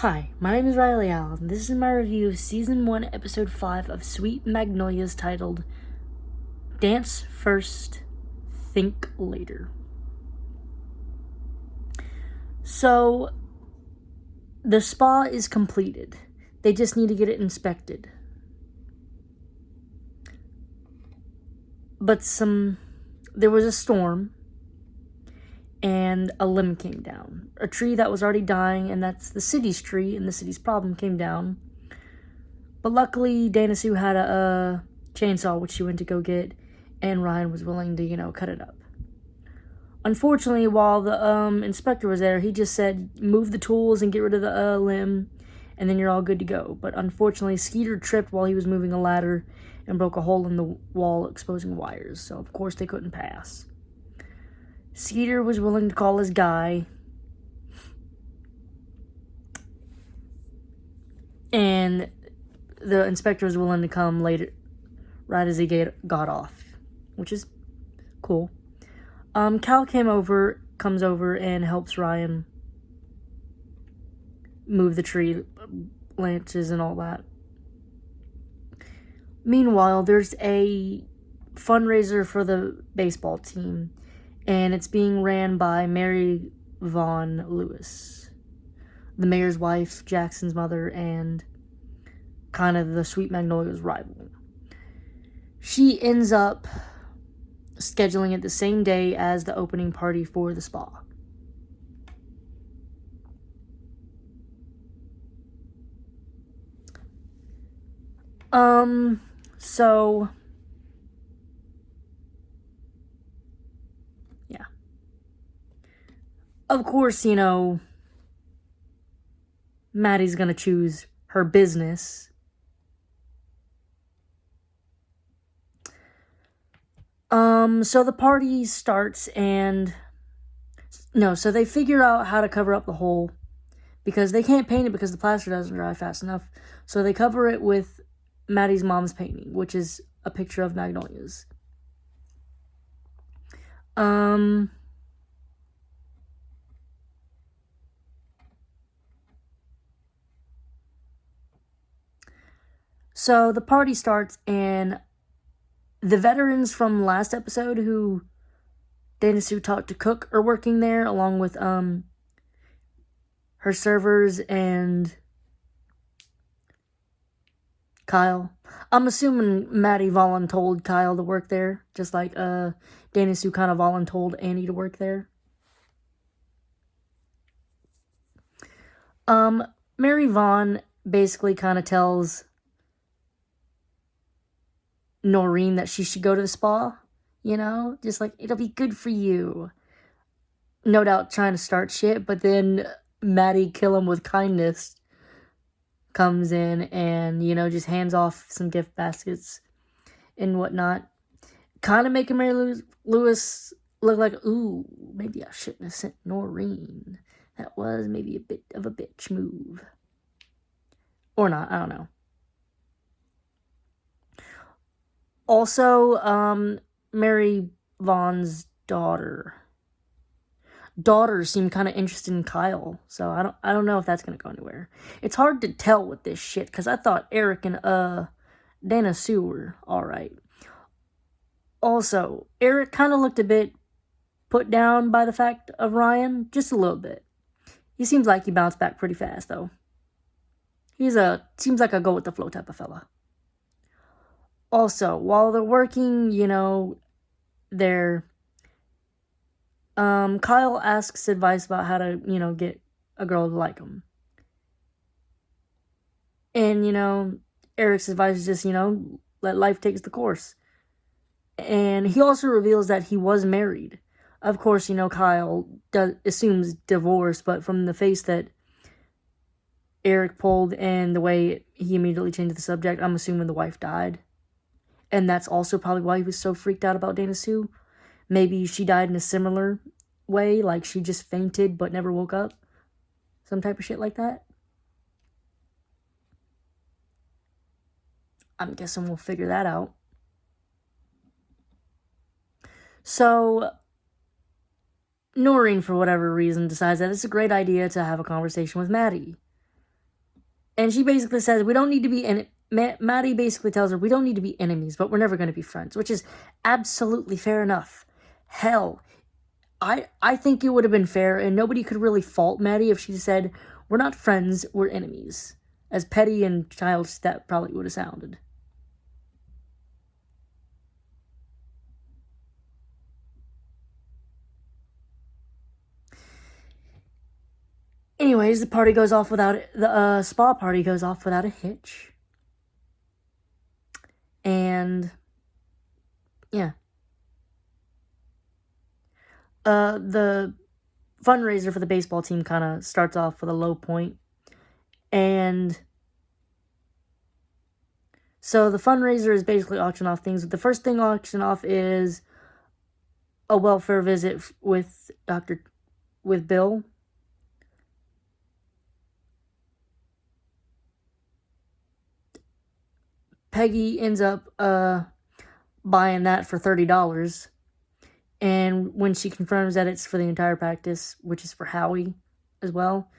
Hi, my name is Riley Allen. This is my review of Season 1, Episode 5 of Sweet Magnolias titled Dance First, Think Later. So, the spa is completed. They just need to get it inspected. But there was a storm, and a limb came down. A tree that was already dying, and that's the city's tree, and the city's problem came down. But luckily, Dana Sue had a chainsaw, which she went to go get, and Ryan was willing to, cut it up. Unfortunately, while the inspector was there, he just said, move the tools and get rid of the limb, and then you're all good to go. But unfortunately, Skeeter tripped while he was moving a ladder and broke a hole in the wall, exposing wires. So, of course, they couldn't pass. Skeeter was willing to call his guy, and the inspector was willing to come later, right as he got off, which is cool. Cal comes over and helps Ryan move the tree branches and all that. Meanwhile, there's a fundraiser for the baseball team, and it's being ran by Mary Vaughn Lewis, the mayor's wife, Jackson's mother, and kind of the Sweet Magnolias' rival. She ends up scheduling it the same day as the opening party for the spa. So yeah. Of course, Maddie's gonna choose her business. So the party starts so they figure out how to cover up the hole because they can't paint it because the plaster doesn't dry fast enough. So they cover it with Maddie's mom's painting, which is a picture of Magnolias. So the party starts, and the veterans from last episode who Dana Sue taught to cook are working there, along with her servers and Kyle. I'm assuming Maddie voluntold Kyle to work there, just like Dana Sue kind of voluntold Annie to work there. Mary Vaughn basically kind of tells Noreen that she should go to the spa, just like, it'll be good for you. No doubt trying to start shit, but then Maddie Kill 'em with kindness comes in and, just hands off some gift baskets and whatnot. Kind of making Mary Lewis look like, ooh, maybe I shouldn't have sent Noreen. That was maybe a bit of a bitch move. Or not, I don't know. Also, Mary Vaughn's daughters seem kind of interested in Kyle, so I don't know if that's gonna go anywhere. It's hard to tell with this shit because I thought Eric and Dana Sue were all right. Also, Eric kind of looked a bit put down by the fact of Ryan, just a little bit. He seems like he bounced back pretty fast though. Seems like a go with the flow type of fella. Also, while they're working, Kyle asks advice about how to, get a girl to like him. And, Eric's advice is just, let life take the course. And he also reveals that he was married. Of course, Kyle assumes divorce, but from the face that Eric pulled and the way he immediately changed the subject, I'm assuming the wife died. And that's also probably why he was so freaked out about Dana Sue. Maybe she died in a similar way, like she just fainted but never woke up. Some type of shit like that. I'm guessing we'll figure that out. So, Noreen, for whatever reason, decides that it's a great idea to have a conversation with Maddie. And she basically says, we don't need to be, Maddie basically tells her, we don't need to be enemies, but we're never going to be friends, which is absolutely fair enough. Hell, I think it would have been fair, and nobody could really fault Maddie if she said, we're not friends, we're enemies. As petty and childish that probably would have sounded. Anyways, the spa party goes off without a hitch. And yeah. The fundraiser for the baseball team kind of starts off with a low point. And so the fundraiser is basically auctioning off things. The first thing auctioned off is a welfare visit with Bill. Peggy ends up buying that for $30. And when she confirms that it's for the entire practice, which is for Howie as well.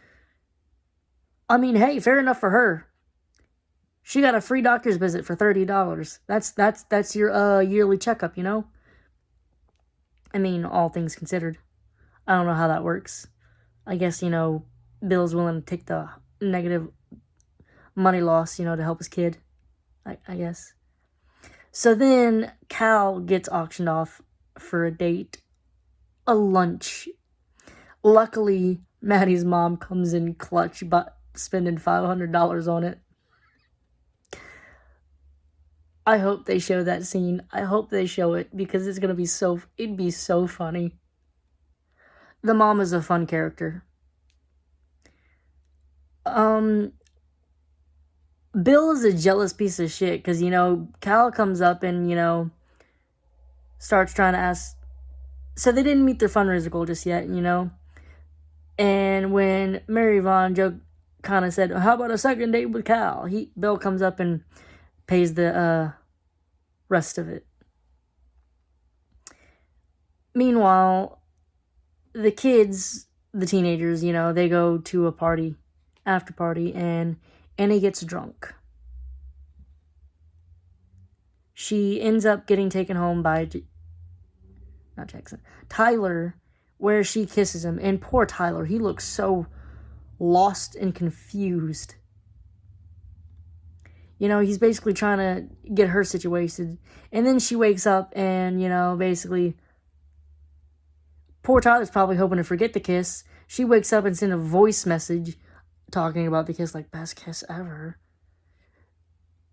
I mean, hey, fair enough for her. She got a free doctor's visit for $30. That's your yearly checkup, you know? I mean, all things considered. I don't know how that works. I guess, Bill's willing to take the negative money loss, to help his kid. I guess. So then Cal gets auctioned off for a date, a lunch. Luckily, Maddie's mom comes in clutch, but spending $500 on it. I hope they show that scene. I hope they show it because it'd be so funny. The mom is a fun character. Bill is a jealous piece of shit because, Cal comes up and, starts trying to ask. So they didn't meet their fundraiser goal just yet, And when Mary Vaughn kind of said, how about a second date with Cal? Bill comes up and pays the rest of it. Meanwhile, the kids, the teenagers, they go to a after party, and Annie gets drunk. She ends up getting taken home by Tyler, where she kisses him. And poor Tyler, he looks so lost and confused. He's basically trying to get her situated. And then she wakes up and, basically, poor Tyler's probably hoping to forget the kiss. She wakes up and sends a voice message talking about the kiss, like, best kiss ever.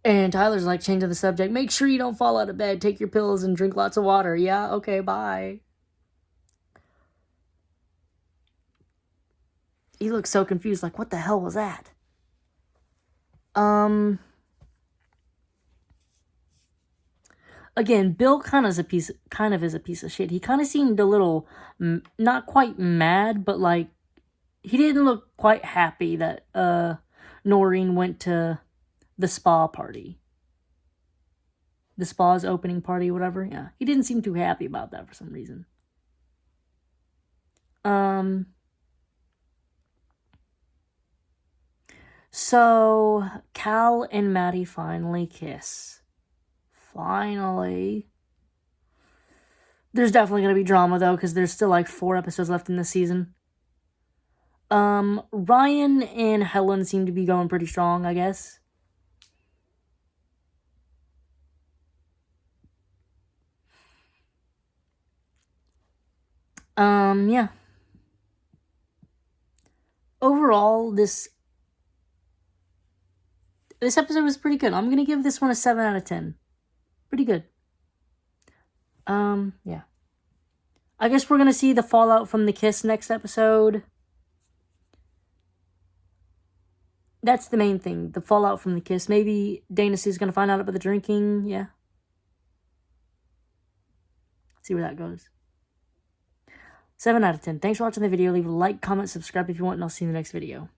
And Tyler's like, changing the subject. Make sure you don't fall out of bed. Take your pills and drink lots of water. Yeah, okay, bye. He looks so confused, like, what the hell was that? Again, Bill kind of is a piece of shit. He kind of seemed a little, not quite mad, but like, he didn't look quite happy that Noreen went to the spa party. The spa's opening party, whatever. Yeah, he didn't seem too happy about that for some reason. So Cal and Maddie finally kiss. Finally. There's definitely going to be drama, though, because there's still, 4 episodes left in this season. Ryan and Helen seem to be going pretty strong, I guess. Yeah. Overall, this episode was pretty good. I'm going to give this one a 7 out of 10. Pretty good. Yeah. I guess we're going to see the fallout from the kiss next episode. That's the main thing, the fallout from the kiss. Maybe Dana Sue's going to find out about the drinking. Yeah. See where that goes. 7 out of 10. Thanks for watching the video. Leave a like, comment, subscribe if you want, and I'll see you in the next video.